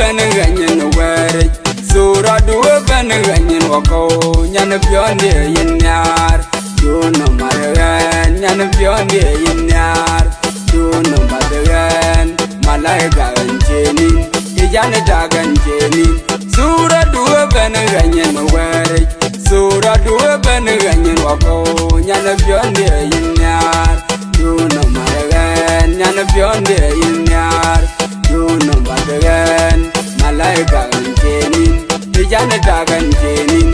ben ganyen were sura duwe ben ganyen wako nyan pionde yinyar do no maren nyan pionde yinyar do no maren malaika ganjenin ijane ta ganjenin sura duwe ben ganyen were sura duwe ben ganyen wako nyan pionde yinyar do no maren nyan pionde yinyar do no maren malaika ganjenin ijane ta ganjenin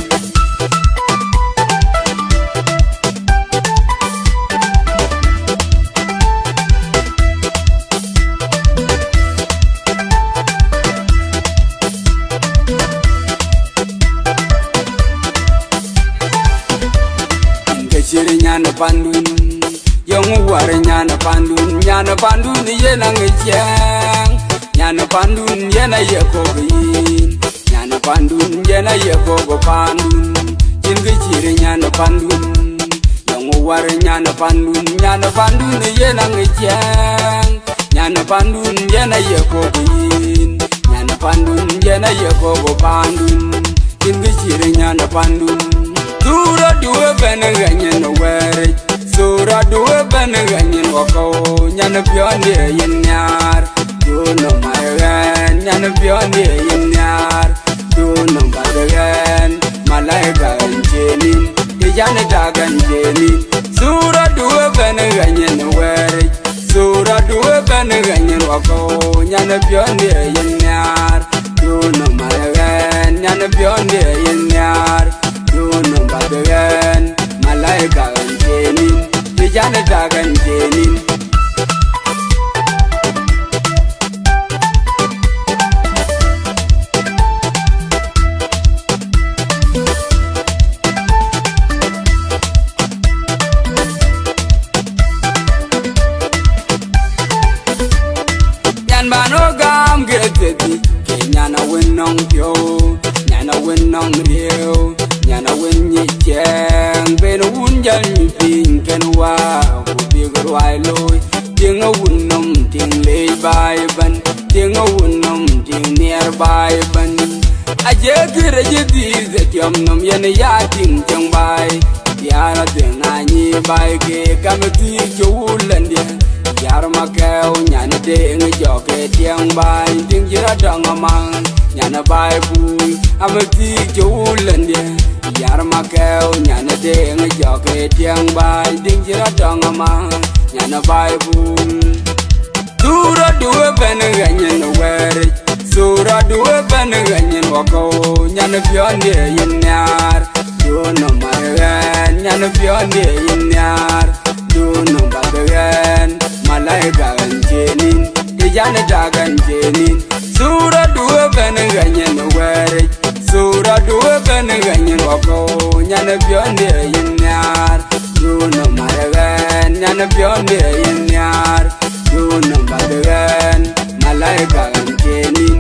nyana pandun yong war nyana pandun yena ngechang nyana pandun yena yekogin nyana pandun yena yekogo pandun jingichire nyana pandun yong war nyana pandun yena ngechang nyana pandun yena yekogin nyana pandun yena yekogo pandun jingichire nyana pandun sura duwe ben ganyen were sura duwe ben ganyen wako nyana pionde yinyar do no maren nyana pionde yinyar do no maren malaika ganjenin ijane ta ganjenin sura duwe ben ganyen were sura duwe ben ganyen wako nyana pionde yinyar do no maren nyana pionde yinyar no badagan malaika ganjenin ijane ta ganjenin yan bano gam greteti kenyana wenong pyo nyana wenong rieu nyana wenye cheng ben unjal mi pin ken wa ku bi grwai loy ting a wunnom ting lei bai ban ting a wunnom ting near bai ban aje kire je di zetiam nom yen ya ting chang bai yara ting ani bai ke kam ti chulande yar ma keu nyana de ngi joke tiang bai ting jira dang amang nyana bai bu am ti chulande yar ma keu nyana de ngi joke tiang bai ting jira dang amang nyana bai bu sura duwe ben ganyen were sura duwe ben ganyen wako nyana pionde yinyar do no maren nyana pionde yinyar do no badagan malaika ganjenin ijane ta ganjenin sura duwe ben ganyen were sura duwe ben ganyen wako nyana pionde yinyar do no maren nyana pionde yinyar do no badagan malaika ganjenin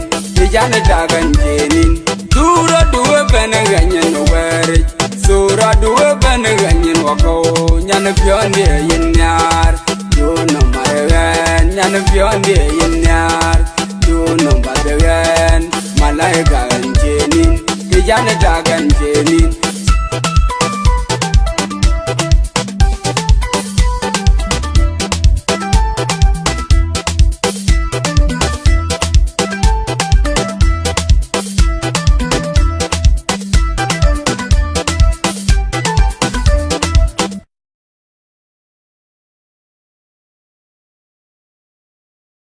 ijane ta ganjenin sura duwe ben ganyen were sura duwe ben ganyen wako nyana pionde yinyar do no maren nyana pionde yinyar do no badagan malaika ganjenin ijane ta ganjenin